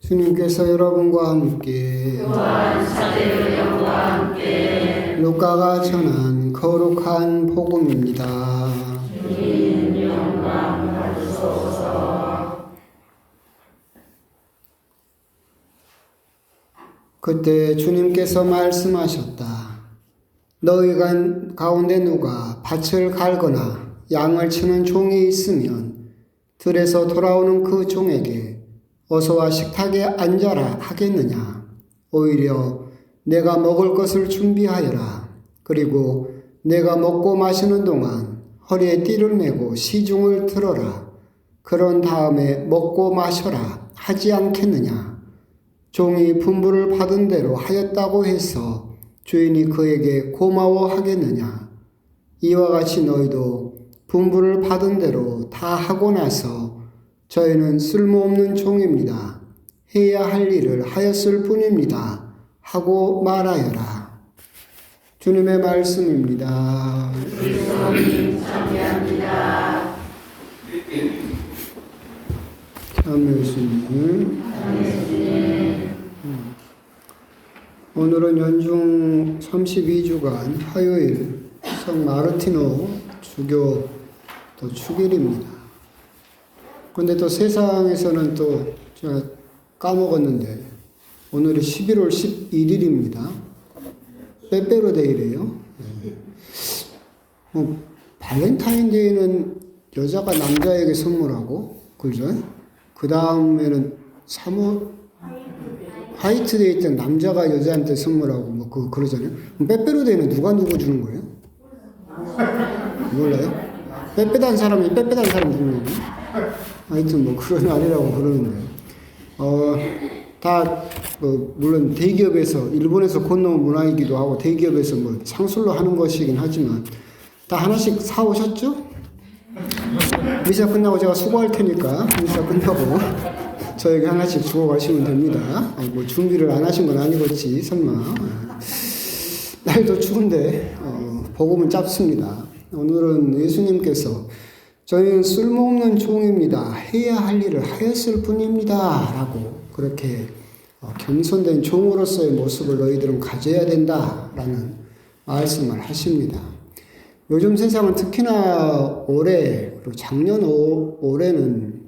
주님께서 여러분과 함께 또한 사제의 영과 함께 루카가 전한 거룩한 복음입니다. 주님 영광 받으소서. 그때 주님께서 말씀하셨다. 너희 가운데 누가 밭을 갈거나 양을 치는 종이 있으면 들에서 돌아오는 그 종에게 어서와 식탁에 앉아라 하겠느냐. 오히려 내가 먹을 것을 준비하여라. 그리고 내가 먹고 마시는 동안 허리에 띠를 메고 시중을 들어라. 그런 다음에 먹고 마셔라 하지 않겠느냐. 종이 분부를 받은 대로 하였다고 해서 주인이 그에게 고마워하겠느냐. 이와 같이 너희도 분부를 받은 대로 다 하고 나서 저희는 쓸모없는 종입니다. 해야 할 일을 하였을 뿐입니다. 하고 말하여라. 주님의 말씀입니다. 그리스도님 참여합니다. 참여 예수님. 오늘은 연중 32주간 화요일 성 마르티노 주교 또 축일입니다. 근데 또 세상에서는 또 제가 까먹었는데 오늘이 11월 11일입니다. 빼빼로데이래요. 발렌타인데이는 여자가 남자에게 선물하고, 그죠? 그 다음에는 화이트데이 때 남자가 여자한테 선물하고 뭐 그러잖아요. 빼빼로데이는 누가 누구 주는 거예요? 몰라요? 빼빼단 사람이 빼빼단 사람 주는 거예요? 하여튼 뭐 그런 날이라고 그러는데 다 물론 대기업에서 일본에서 건너온 문화이기도 하고 대기업에서 뭐 상술로 하는 것이긴 하지만 다 하나씩 사 오셨죠? 미사 끝나고 제가 수고할 테니까 미사 끝나고 저에게 하나씩 주고 가시면 됩니다. 뭐 준비를 안 하신 건 아니겠지 설마. 날도 추운데 복음은 짧습니다. 오늘은 예수님께서 저희는 쓸모없는 종입니다. 해야 할 일을 하였을 뿐입니다. 라고 그렇게 겸손된 종으로서의 모습을 너희들은 가져야 된다라는 말씀을 하십니다. 요즘 세상은 특히나 올해 그리고 작년 올해는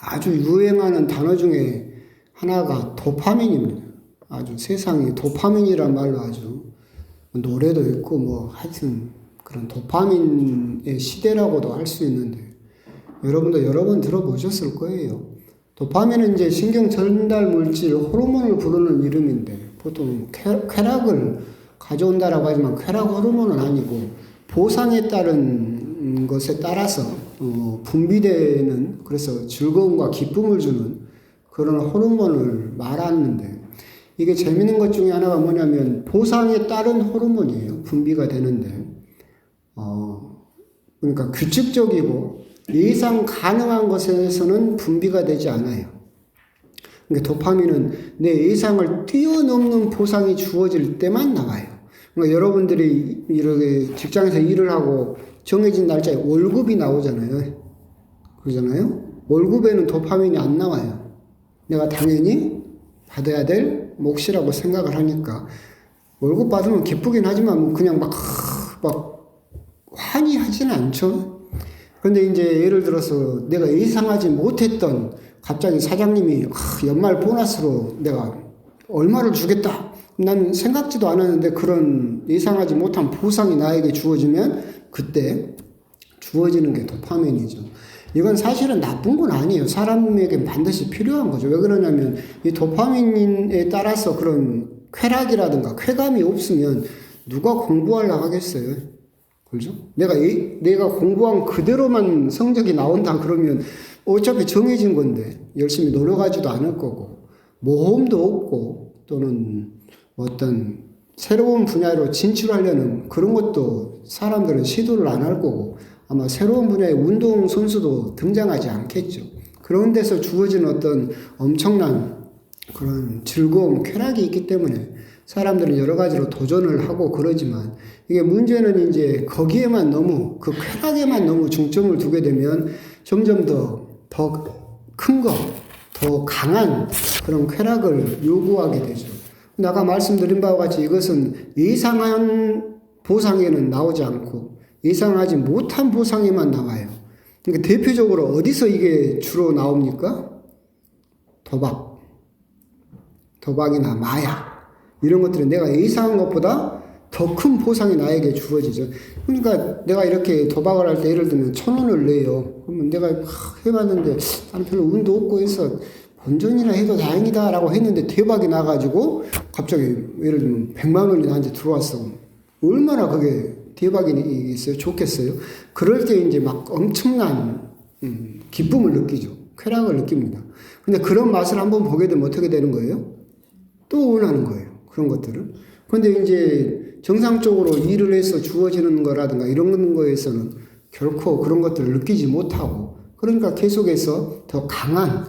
아주 유행하는 단어 중에 하나가 도파민입니다. 아주 세상이 도파민이란 말로 아주 노래도 있고 뭐 하여튼 그런 도파민의 시대라고도 할 수 있는데 여러분도 여러 번 들어보셨을 거예요. 도파민은 이제 신경 전달 물질 호르몬을 부르는 이름인데 보통 쾌락을 가져온다라고 하지만 쾌락 호르몬은 아니고 보상에 따른 것에 따라서 분비되는 그래서 즐거움과 기쁨을 주는 그런 호르몬을 말하는데 이게 재밌는 것 중에 하나가 뭐냐면 보상에 따른 호르몬이에요. 분비가 되는데 그러니까 규칙적이고 예상 가능한 것에서는 분비가 되지 않아요. 그러니까 도파민은 내 예상을 뛰어넘는 보상이 주어질 때만 나와요. 그러니까 여러분들이 이렇게 직장에서 일을 하고 정해진 날짜에 월급이 나오잖아요. 그러잖아요. 월급에는 도파민이 안 나와요. 내가 당연히 받아야 될 몫이라고 생각을 하니까 월급 받으면 기쁘긴 하지만 그냥 막 환히 하지는 않죠. 그런데 이제 예를 들어서 내가 예상하지 못했던 갑자기 사장님이 연말 보너스로 내가 얼마를 주겠다. 난 생각지도 않았는데 그런 예상하지 못한 보상이 나에게 주어지면 그때 주어지는 게 도파민이죠. 이건 사실은 나쁜 건 아니에요. 사람에겐 반드시 필요한 거죠. 왜 그러냐면 이 도파민에 따라서 그런 쾌락이라든가 쾌감이 없으면 누가 공부하려고 하겠어요. 그렇죠? 내가 공부한 그대로만 성적이 나온다 그러면 어차피 정해진 건데 열심히 노력하지도 않을 거고 모험도 없고 또는 어떤 새로운 분야로 진출하려는 그런 것도 사람들은 시도를 안 할 거고 아마 새로운 분야의 운동선수도 등장하지 않겠죠. 그런 데서 주어진 어떤 엄청난 그런 즐거움, 쾌락이 있기 때문에 사람들은 여러 가지로 도전을 하고 그러지만 이게 문제는 이제 거기에만 너무 그 쾌락에만 너무 중점을 두게 되면 점점 더 큰 거, 더 강한 그런 쾌락을 요구하게 되죠. 근데 아까 말씀드린 바와 같이 이것은 예상한 보상에는 나오지 않고 예상하지 못한 보상에만 나와요. 그러니까 대표적으로 어디서 이게 주로 나옵니까? 도박이나 마약 이런 것들은 내가 예상한 것보다 더 큰 보상이 나에게 주어지죠. 그러니까 내가 이렇게 도박을 할 때 예를 들면 1,000원을 내요. 그러면 내가 해봤는데 나는 별로 운도 없고 해서 본전이나 해도 다행이다 라고 했는데 대박이 나가지고 갑자기 예를 들면 100만 원이 나한테 들어왔어. 얼마나 그게 대박이 있어요? 좋겠어요? 그럴 때 이제 막 엄청난 기쁨을 느끼죠. 쾌락을 느낍니다. 근데 그런 맛을 한번 보게 되면 어떻게 되는 거예요? 또 원하는 거예요. 그런 것들을. 근데 이제 정상적으로 일을 해서 주어지는 거라든가 이런 거에서는 결코 그런 것들을 느끼지 못하고 그러니까 계속해서 더 강한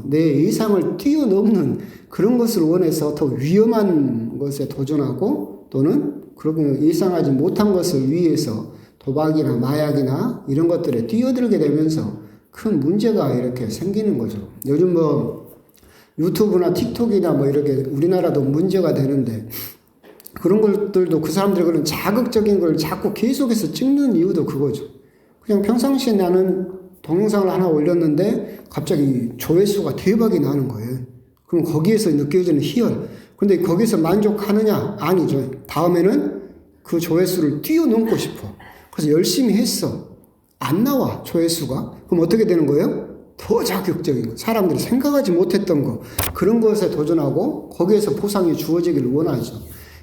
내 예상을 뛰어넘는 그런 것을 원해서 더 위험한 것에 도전하고 또는 그렇게 예상하지 못한 것을 위해서 도박이나 마약이나 이런 것들에 뛰어들게 되면서 큰 문제가 이렇게 생기는 거죠. 요즘 뭐 유튜브나 틱톡이나 뭐 이렇게 우리나라도 문제가 되는데 그런 것들도 그 사람들이 그런 자극적인 걸 자꾸 계속해서 찍는 이유도 그거죠. 그냥 평상시에 나는 동영상을 하나 올렸는데 갑자기 조회수가 대박이 나는 거예요. 그럼 거기에서 느껴지는 희열. 근데 거기서 만족하느냐? 아니죠. 다음에는 그 조회수를 뛰어넘고 싶어. 그래서 열심히 했어. 안 나와, 조회수가. 그럼 어떻게 되는 거예요? 더 자극적인 거. 사람들이 생각하지 못했던 거. 그런 것에 도전하고 거기에서 보상이 주어지기를 원하죠.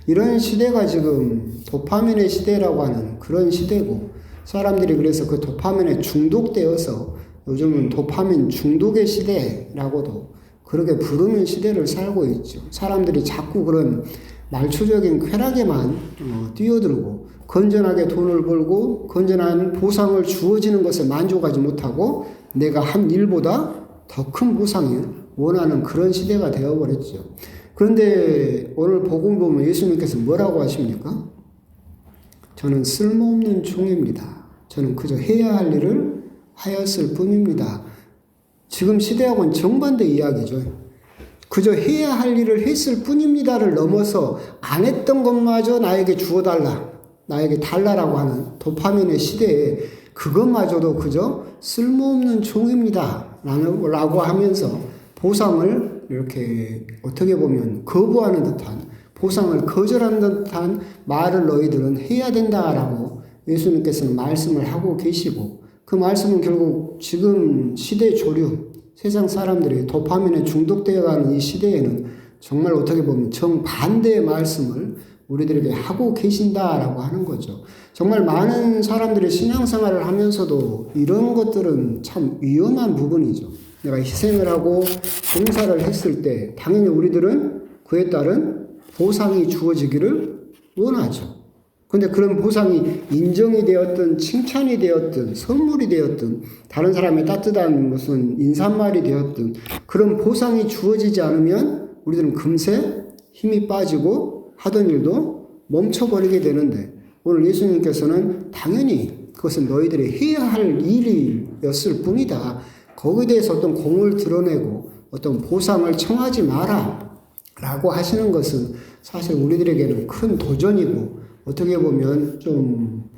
이런 시대가 지금 도파민의 시대라고 하는 그런 시대고 사람들이 그래서 그 도파민에 중독되어서 요즘은 도파민 중독의 시대라고도 그렇게 부르는 시대를 살고 있죠. 사람들이 자꾸 그런 말초적인 쾌락에만 뛰어들고 건전하게 돈을 벌고 건전한 보상을 주어지는 것에 만족하지 못하고 내가 한 일보다 더 큰 보상을 원하는 그런 시대가 되어버렸죠. 그런데 오늘 복음 보면 예수님께서 뭐라고 하십니까? 저는 쓸모없는 종입니다. 저는 그저 해야 할 일을 하였을 뿐입니다. 지금 시대하고는 정반대 이야기죠. 그저 해야 할 일을 했을 뿐입니다를 넘어서 안 했던 것마저 나에게 주어달라. 나에게 달라라고 하는 도파민의 시대에 그것마저도 그저 쓸모없는 종입니다. 라고 하면서 보상을 이렇게 어떻게 보면 거부하는 듯한 보상을 거절하는 듯한 말을 너희들은 해야 된다라고 예수님께서는 말씀을 하고 계시고 그 말씀은 결국 지금 시대 조류 세상 사람들이 도파민에 중독되어가는 이 시대에는 정말 어떻게 보면 정반대의 말씀을 우리들에게 하고 계신다라고 하는 거죠. 정말 많은 사람들이 신앙생활을 하면서도 이런 것들은 참 위험한 부분이죠. 내가 희생을 하고 봉사를 했을 때 당연히 우리들은 그에 따른 보상이 주어지기를 원하죠. 근데 그런 보상이 인정이 되었든 칭찬이 되었든 선물이 되었든 다른 사람의 따뜻한 무슨 인사말이 되었든 그런 보상이 주어지지 않으면 우리들은 금세 힘이 빠지고 하던 일도 멈춰버리게 되는데 오늘 예수님께서는 당연히 그것은 너희들이 해야 할 일이었을 뿐이다. 거기에 대해서 어떤 공을 드러내고 어떤 보상을 청하지 마라 라고 하시는 것은 사실 우리들에게는 큰 도전이고 어떻게 보면 좀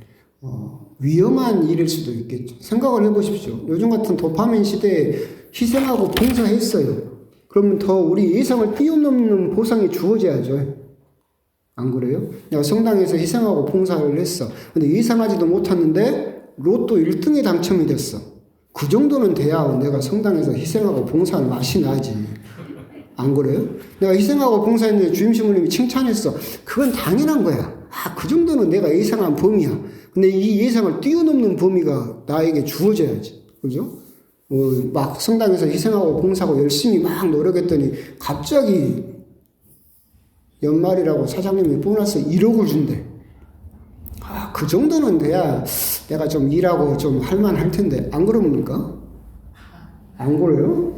위험한 일일 수도 있겠죠. 생각을 해보십시오. 요즘 같은 도파민 시대에 희생하고 봉사했어요. 그러면 더 우리 예상을 뛰어넘는 보상이 주어져야죠. 안 그래요? 내가 성당에서 희생하고 봉사를 했어. 근데 예상하지도 못했는데 로또 1등에 당첨이 됐어. 그 정도는 돼야 내가 성당에서 희생하고 봉사하는 맛이 나지. 안 그래요? 내가 희생하고 봉사했는데 주임신부님이 칭찬했어. 그건 당연한 거야. 그 정도는 내가 예상한 범위야. 근데 이 예상을 뛰어넘는 범위가 나에게 주어져야지. 그죠? 막 성당에서 희생하고 봉사하고 열심히 막 노력했더니 갑자기 연말이라고 사장님이 보너스 1억을 준대. 그 정도는 돼야 내가 좀 일하고 좀 할만할 텐데 안 그럽니까? 안 그래요?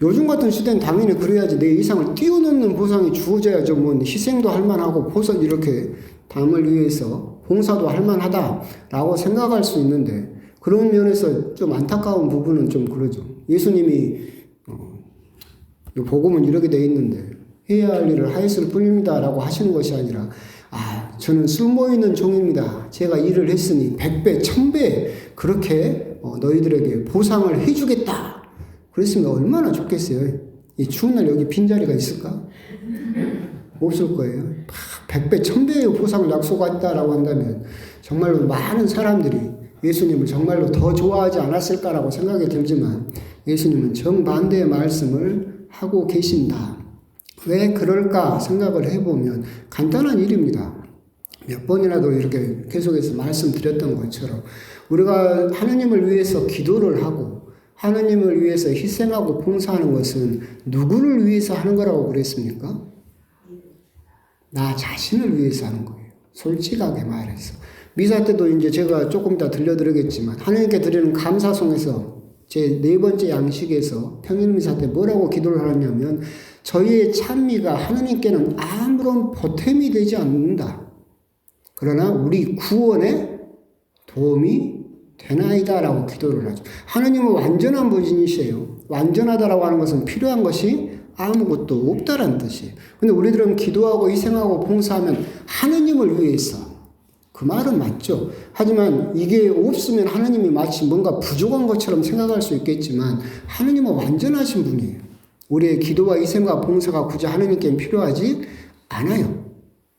요즘 같은 시대는 당연히 그래야지. 내 이상을 뛰어넘는 보상이 주어져야죠. 뭐 희생도 할만하고 보상 이렇게 담을 위해서 봉사도 할만하다라고 생각할 수 있는데 그런 면에서 좀 안타까운 부분은 좀 그러죠. 예수님이 이 복음은 이렇게 돼 있는데 해야 할 일을 하였을 뿐입니다라고 하시는 것이 아니라 저는 쓸모있는 종입니다. 제가 일을 했으니 100배, 1000배 그렇게 너희들에게 보상을 해주겠다. 그랬으면 얼마나 좋겠어요. 이 추운 날 여기 빈자리가 있을까? 없을 거예요. 100배, 1000배의 보상을 약속했다라고 한다면 정말로 많은 사람들이 예수님을 정말로 더 좋아하지 않았을까라고 생각이 들지만 예수님은 정반대의 말씀을 하고 계신다. 왜 그럴까 생각을 해보면 간단한 일입니다. 몇 번이라도 이렇게 계속해서 말씀드렸던 것처럼 우리가 하느님을 위해서 기도를 하고 하느님을 위해서 희생하고 봉사하는 것은 누구를 위해서 하는 거라고 그랬습니까? 나 자신을 위해서 하는 거예요. 솔직하게 말해서. 미사 때도 이제 제가 조금 이따 들려드리겠지만 하나님께 드리는 감사송에서 제 4번째 양식에서 평일 미사 때 뭐라고 기도를 하냐면 저희의 찬미가 하나님께는 아무런 보탬이 되지 않는다. 그러나 우리 구원에 도움이 되나이다라고 기도를 하죠. 하나님은 완전한 분이시에요. 완전하다라고 하는 것은 필요한 것이 아무것도 없다라는 뜻이에요. 근데 우리들은 기도하고 희생하고 봉사하면 하나님을 위해서 그 말은 맞죠. 하지만 이게 없으면 하나님이 마치 뭔가 부족한 것처럼 생각할 수 있겠지만 하나님은 완전하신 분이에요. 우리의 기도와 희생과 봉사가 굳이 하나님께 필요하지 않아요.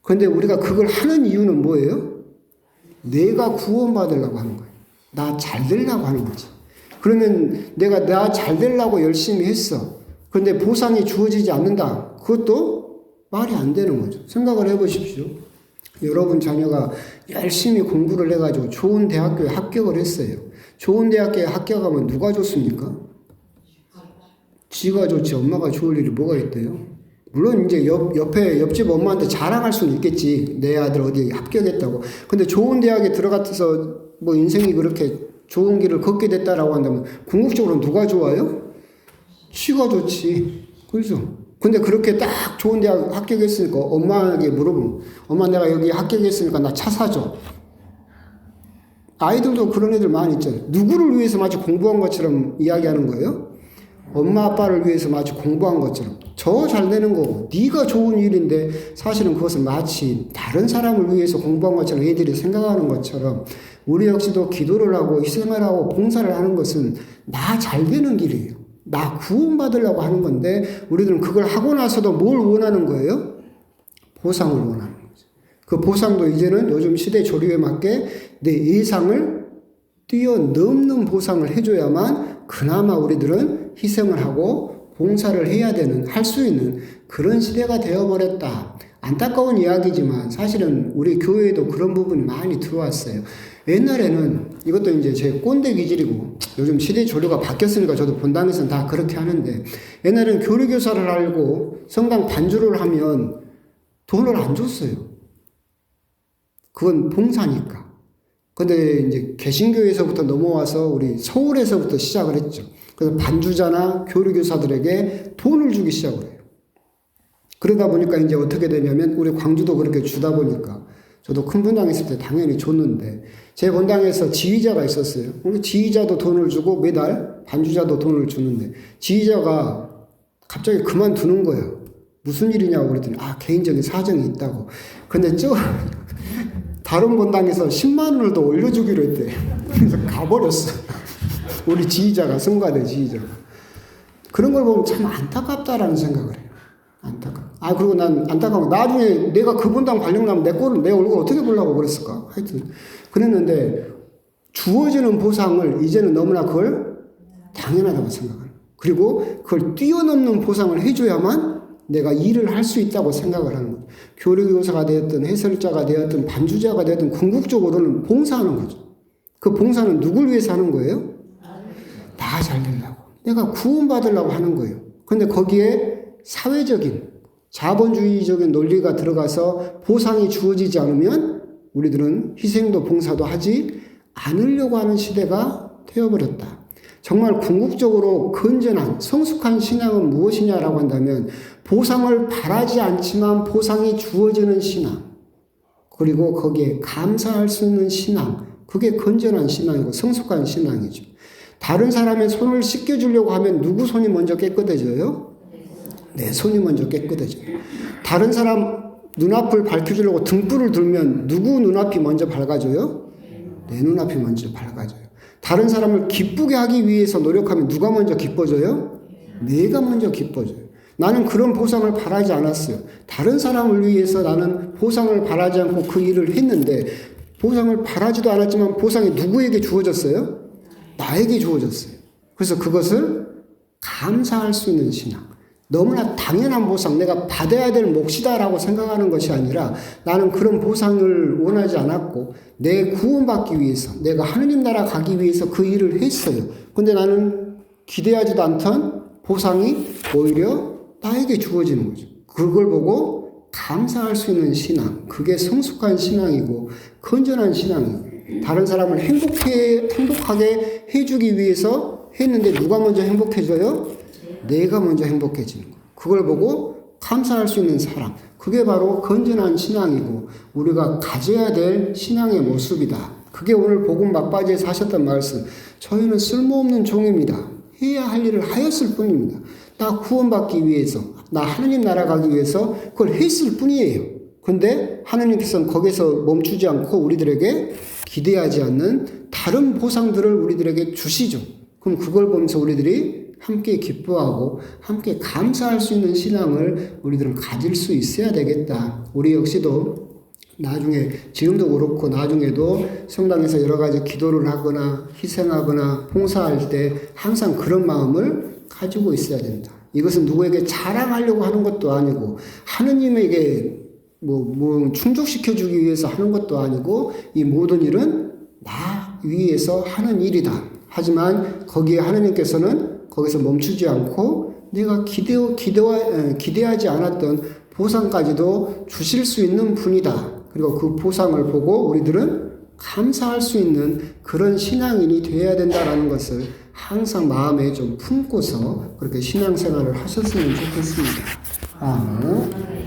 그런데 우리가 그걸 하는 이유는 뭐예요? 내가 구원받으려고 하는 거예요. 나 잘 되려고 하는 거지. 그러면 내가 나 잘 되려고 열심히 했어. 그런데 보상이 주어지지 않는다. 그것도 말이 안 되는 거죠. 생각을 해보십시오. 여러분 자녀가 열심히 공부를 해가지고 좋은 대학교에 합격을 했어요. 좋은 대학교에 합격하면 누가 좋습니까? 지가 좋지 엄마가 좋을 일이 뭐가 있대요? 물론 이제 옆집 엄마한테 자랑할 수는 있겠지. 내 아들 어디 합격했다고. 근데 좋은 대학에 들어가서 뭐 인생이 그렇게 좋은 길을 걷게 됐다라고 한다면 궁극적으로 누가 좋아요? 지가 좋지. 그렇죠? 근데 그렇게 딱 좋은 대학 합격했으니까 엄마에게 물어보면 엄마 내가 여기 합격했으니까 나 차 사줘. 아이들도 그런 애들 많이 있잖아요. 누구를 위해서 마치 공부한 것처럼 이야기하는 거예요? 엄마 아빠를 위해서 마치 공부한 것처럼. 저 잘 되는 거고 네가 좋은 일인데 사실은 그것은 마치 다른 사람을 위해서 공부한 것처럼 애들이 생각하는 것처럼 우리 역시도 기도를 하고 희생을 하고 봉사를 하는 것은 나 잘 되는 길이에요. 나 구원받으려고 하는 건데 우리들은 그걸 하고 나서도 뭘 원하는 거예요? 보상을 원하는 거죠. 그 보상도 이제는 요즘 시대 조류에 맞게 내 예상을 뛰어넘는 보상을 해줘야만 그나마 우리들은 희생을 하고 봉사를 해야 되는, 할 수 있는 그런 시대가 되어버렸다. 안타까운 이야기지만 사실은 우리 교회에도 그런 부분이 많이 들어왔어요. 옛날에는 이것도 이제 제 꼰대 기질이고 요즘 시대 조류가 바뀌었으니까 저도 본당에서는 다 그렇게 하는데 옛날에는 교리교사를 알고 성당 반주를 하면 돈을 안 줬어요. 그건 봉사니까. 근데 이제 개신교에서부터 넘어와서 우리 서울에서부터 시작을 했죠. 그래서 반주자나 교리교사들에게 돈을 주기 시작을 해요. 그러다 보니까 이제 어떻게 되냐면 우리 광주도 그렇게 주다 보니까 저도 큰 분당 있을 때 당연히 줬는데 제 본당에서 지휘자가 있었어요. 우리 지휘자도 돈을 주고 매달 반주자도 돈을 주는데 지휘자가 갑자기 그만두는 거예요. 무슨 일이냐고 그랬더니 개인적인 사정이 있다고. 근데 다른 본당에서 10만 원을 더 올려주기로 했대. 그래서 가버렸어. 우리 지휘자가, 성가대 지휘자가. 그런 걸 보면 참 안타깝다라는 생각을 해요. 그리고 난 안타까워. 나중에 내가 그 본당 발령 나면 내 얼굴 어떻게 보려고 그랬을까? 하여튼. 그랬는데, 주어지는 보상을 이제는 너무나 그걸 당연하다고 생각하는. 그리고 그걸 뛰어넘는 보상을 해줘야만 내가 일을 할 수 있다고 생각을 하는 거예요. 교리교사가 되었든 해설자가 되었든 반주자가 되었든 궁극적으로는 봉사하는 거죠. 그 봉사는 누굴 위해서 하는 거예요? 나 잘 되려고. 내가 구원받으려고 하는 거예요. 근데 거기에 사회적인 자본주의적인 논리가 들어가서 보상이 주어지지 않으면 우리들은 희생도 봉사도 하지 않으려고 하는 시대가 되어버렸다. 정말 궁극적으로 건전한 성숙한 신앙은 무엇이냐라고 한다면 보상을 바라지 않지만 보상이 주어지는 신앙, 그리고 거기에 감사할 수 있는 신앙, 그게 건전한 신앙이고 성숙한 신앙이죠. 다른 사람의 손을 씻겨주려고 하면 누구 손이 먼저 깨끗해져요? 내 손이 먼저 깨끗해져요. 다른 사람 눈앞을 밝혀주려고 등불을 들면 누구 눈앞이 먼저 밝아져요? 내 눈앞이 먼저 밝아져요. 다른 사람을 기쁘게 하기 위해서 노력하면 누가 먼저 기뻐져요? 내가 먼저 기뻐져요. 나는 그런 보상을 바라지 않았어요. 다른 사람을 위해서 나는 보상을 바라지 않고 그 일을 했는데 보상을 바라지도 않았지만 보상이 누구에게 주어졌어요? 나에게 주어졌어요. 그래서 그것을 감사할 수 있는 신앙. 너무나 당연한 보상, 내가 받아야 될 몫이다라고 생각하는 것이 아니라 나는 그런 보상을 원하지 않았고 내 구원받기 위해서, 내가 하느님 나라 가기 위해서 그 일을 했어요. 근데 나는 기대하지도 않던 보상이 오히려 나에게 주어지는 거죠. 그걸 보고 감사할 수 있는 신앙, 그게 성숙한 신앙이고 건전한 신앙이에요. 다른 사람을 행복하게 해주기 위해서 했는데 누가 먼저 행복해져요? 내가 먼저 행복해지는 거예요. 그걸 보고 감사할 수 있는 사람, 그게 바로 건전한 신앙이고 우리가 가져야 될 신앙의 모습이다. 그게 오늘 복음 막바지에서 하셨던 말씀. 저희는 쓸모없는 종입니다. 해야 할 일을 하였을 뿐입니다. 나 구원받기 위해서, 나 하느님 나라 가기 위해서 그걸 했을 뿐이에요. 근데 하느님께서는 거기서 멈추지 않고 우리들에게 기대하지 않는 다른 보상들을 우리들에게 주시죠. 그럼 그걸 보면서 우리들이 함께 기뻐하고 함께 감사할 수 있는 신앙을 우리들은 가질 수 있어야 되겠다. 우리 역시도 나중에, 지금도 그렇고 나중에도 성당에서 여러 가지 기도를 하거나 희생하거나 봉사할 때 항상 그런 마음을 가지고 있어야 된다. 이것은 누구에게 자랑하려고 하는 것도 아니고 하느님에게 충족시켜주기 위해서 하는 것도 아니고 이 모든 일은 나 위해서 하는 일이다. 하지만 거기에 하느님께서는 거기서 멈추지 않고 내가 기대하지 않았던 보상까지도 주실 수 있는 분이다. 그리고 그 보상을 보고 우리들은 감사할 수 있는 그런 신앙인이 되어야 된다라는 것을 항상 마음에 좀 품고서 그렇게 신앙생활을 하셨으면 좋겠습니다. 아멘.